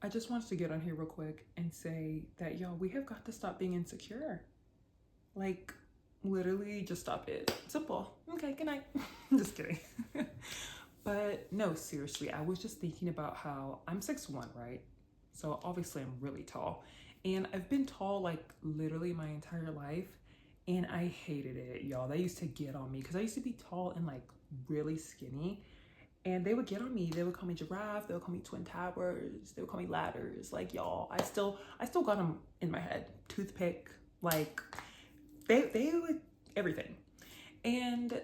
I just wanted to get on here real quick and say that, y'all, we have got to stop being insecure. Like, literally, just stop it. Simple. Okay, good night. Just kidding. But no, seriously, I was just thinking about how I'm 6'1", right? So obviously, I'm really tall. And I've been tall, like, literally my entire life. And I hated it, y'all. They used to get on me because I used to be tall and, like, really skinny. And they would get on me. They would call me giraffe. They would call me twin towers. They would call me ladders. Like, y'all, I still got them in my head. Toothpick. Like, they would everything. And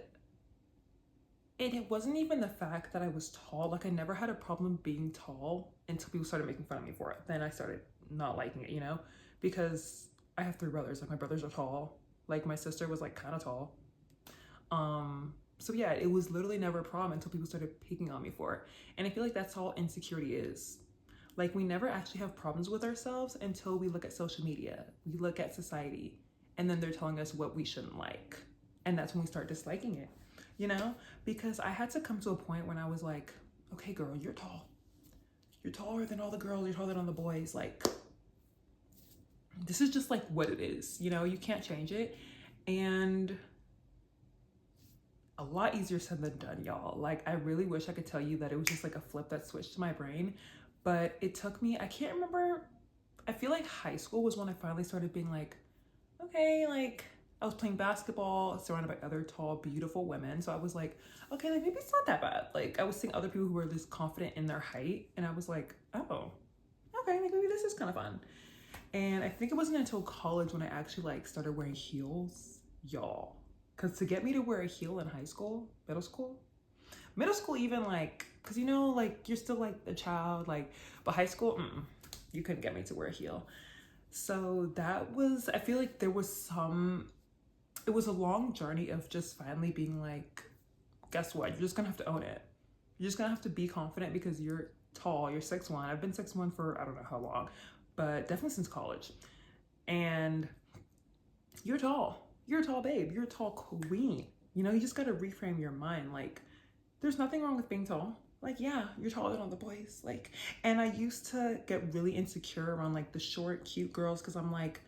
it wasn't even the fact that I was tall. Like, I never had a problem being tall until people started making fun of me for it. Then I started not liking it, because I have 3 brothers. Like, my brothers are tall. Like, my sister was like kind of tall. So yeah, it was literally never a problem until people started picking on me for it. And I feel like that's all insecurity is. Like, we never actually have problems with ourselves until we look at social media, we look at society, and then they're telling us what we shouldn't like. And that's when we start disliking it, because I had to come to a point when I was like, okay, girl, you're tall. You're taller than all the girls, you're taller than all the boys. Like, this is just like what it is, you can't change it. And a lot easier said than done, y'all. Like, I really wish I could tell you that it was just like a flip that switched to my brain, but it took me, I can't remember. I feel like high school was when I finally started being like, okay, like, I was playing basketball surrounded by other tall, beautiful women. So I was like, okay, like, maybe it's not that bad. Like, I was seeing other people who were this confident in their height, and I was like, oh, okay, like, maybe this is kind of fun. And I think it wasn't until college when I actually like started wearing heels, y'all. Because to get me to wear a heel in high school, middle school even, like, because like, you're still like a child, like, but high school, you couldn't get me to wear a heel. So that was, I feel like it was a long journey of just finally being like, guess what? You're just gonna have to own it. You're just gonna have to be confident because you're tall, you're 6'1". I've been 6'1" for I don't know how long, but definitely since college. And you're tall. You're a tall babe. You're a tall queen. You just gotta reframe your mind. Like, there's nothing wrong with being tall. Like, yeah, you're taller than all the boys. Like, and I used to get really insecure around like the short, cute girls because I'm like,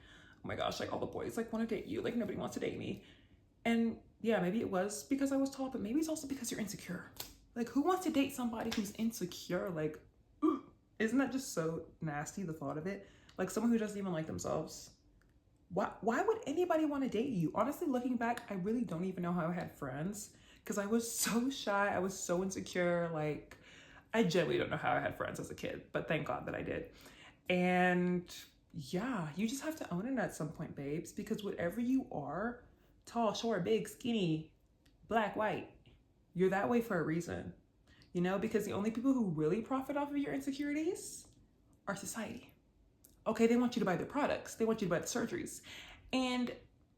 oh my gosh, like, all the boys like want to date you. Like, nobody wants to date me. And yeah, maybe it was because I was tall, but maybe it's also because you're insecure. Like, who wants to date somebody who's insecure? Like, isn't that just so nasty, the thought of it? Like, someone who doesn't even like themselves. Why would anybody want to date you? Honestly, looking back, I really don't even know how I had friends because I was so shy. I was so insecure. Like, I genuinely don't know how I had friends as a kid, but thank God that I did. And yeah, you just have to own it at some point, babes, because whatever you are, tall, short, big, skinny, black, white, you're that way for a reason, because the only people who really profit off of your insecurities are society. Okay, they want you to buy their products. They want you to buy the surgeries. And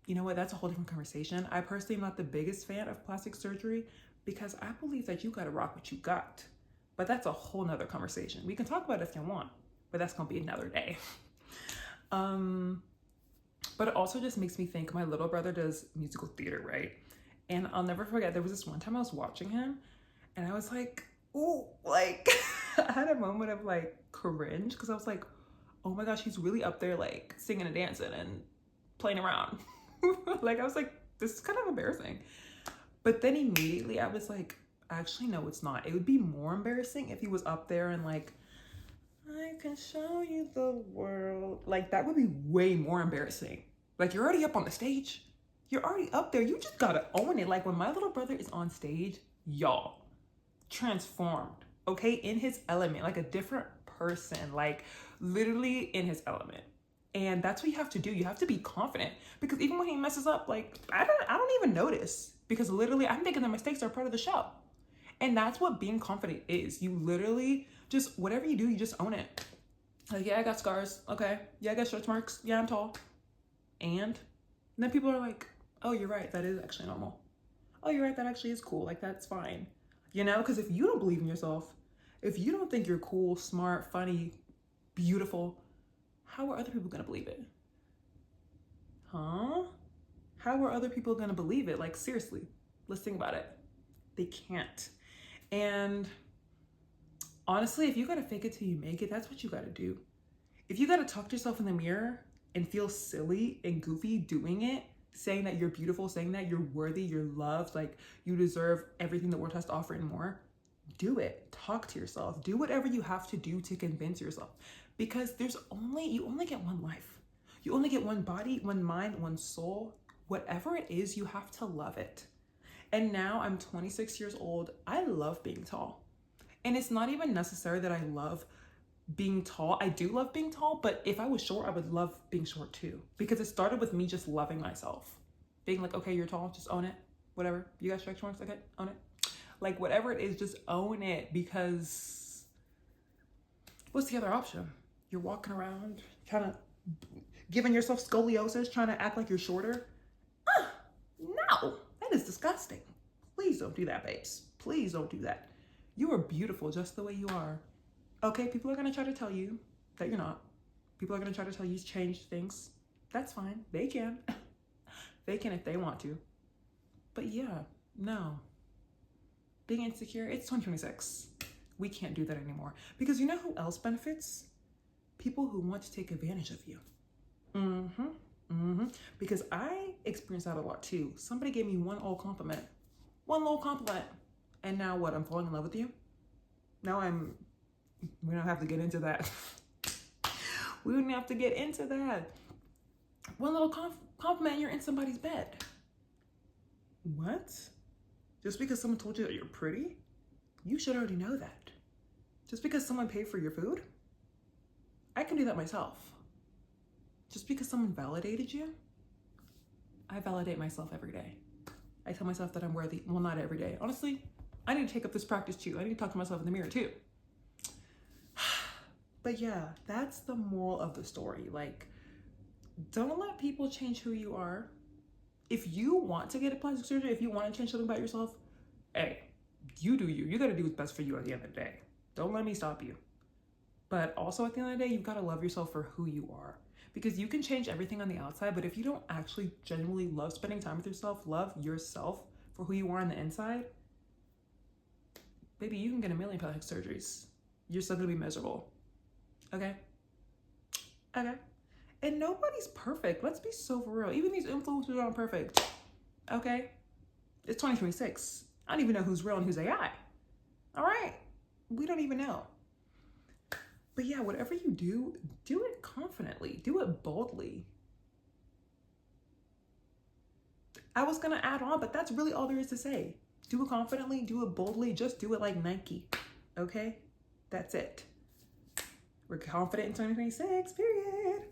you know what? That's a whole different conversation. I personally am not the biggest fan of plastic surgery because I believe that you gotta rock what you got. But that's a whole nother conversation. We can talk about it if you want, but that's gonna be another day. But it also just makes me think, my little brother does musical theater, right? And I'll never forget, there was this one time I was watching him and I was like, ooh, like, I had a moment of like cringe because I was like, oh my gosh, he's really up there like singing and dancing and playing around. Like, I was like, this is kind of embarrassing. But then immediately I was like, actually, no, it's not. It would be more embarrassing if he was up there and like, I can show you the world. Like, that would be way more embarrassing. Like, you're already up on the stage. You're already up there. You just gotta own it. Like, when my little brother is on stage, y'all, transformed, okay? In his element, like a different person, like literally in his element. And that's what you have to do. You have to be confident because even when he messes up, like, I don't even notice because literally I'm thinking the mistakes are part of the show. And that's what being confident is. You literally just, whatever you do, you just own it. Like, yeah, I got scars. Okay. Yeah, I got stretch marks. Yeah, I'm tall. And then people are like, oh, you're right. That is actually normal. Oh, you're right. That actually is cool. Like, that's fine. Because if you don't believe in yourself, if you don't think you're cool, smart, funny, beautiful, how are other people going to believe it? Huh? How are other people going to believe it? Like, seriously, let's think about it. They can't. And Honestly, if you gotta fake it till you make it, that's what you gotta do. If you gotta talk to yourself in the mirror and feel silly and goofy doing it, saying that you're beautiful, saying that you're worthy, you're loved, like you deserve everything the world has to offer and more, do it. Talk to yourself. Do whatever you have to do to convince yourself. Because you only get one life. You only get one body, one mind, one soul. Whatever it is, you have to love it. And now I'm 26 years old. I love being tall. And it's not even necessary that I love being tall. I do love being tall, but if I was short, I would love being short too. Because it started with me just loving myself. Being like, okay, you're tall, just own it. Whatever. You got stretch marks, okay, own it. Like whatever it is, just own it, because what's the other option? You're walking around kind of giving yourself scoliosis, trying to act like you're shorter. No, that is disgusting. Please don't do that, babes. Please don't do that. You are beautiful just the way you are. Okay, people are going to try to tell you that you're not. People are going to try to tell you to change things. That's fine. They can. They can if they want to. But yeah, no. Being insecure, it's 2026. We can't do that anymore. Because you know who else benefits? People who want to take advantage of you. Because I experienced that a lot too. Somebody gave me one little compliment. And now what? I'm falling in love with you? Now we don't have to get into that. We don't have to get into that. One little compliment and you're in somebody's bed. What? Just because someone told you that you're pretty? You should already know that. Just because someone paid for your food? I can do that myself. Just because someone validated you? I validate myself every day. I tell myself that I'm worthy. Well, not every day. Honestly, I need to take up this practice too. I need to talk to myself in the mirror too. But yeah, that's the moral of the story. Like, don't let people change who you are. If you want to get a plastic surgery, if you want to change something about yourself, hey, you do you. You got to do what's best for you at the end of the day. Don't let me stop you. But also at the end of the day, you've got to love yourself for who you are. Because you can change everything on the outside, but if you don't actually genuinely love spending time with yourself, love yourself for who you are on the inside, baby, you can get a million plastic surgeries. You're still gonna be miserable. Okay? Okay. And nobody's perfect. Let's be so for real. Even these influencers aren't perfect. Okay? It's 2026. I don't even know who's real and who's AI. All right? We don't even know. But yeah, whatever you do it confidently. Do it boldly. I was gonna add on, but that's really all there is to say. Do it confidently, do it boldly, just do it like Nike. Okay? That's it. We're confident in 2026, period.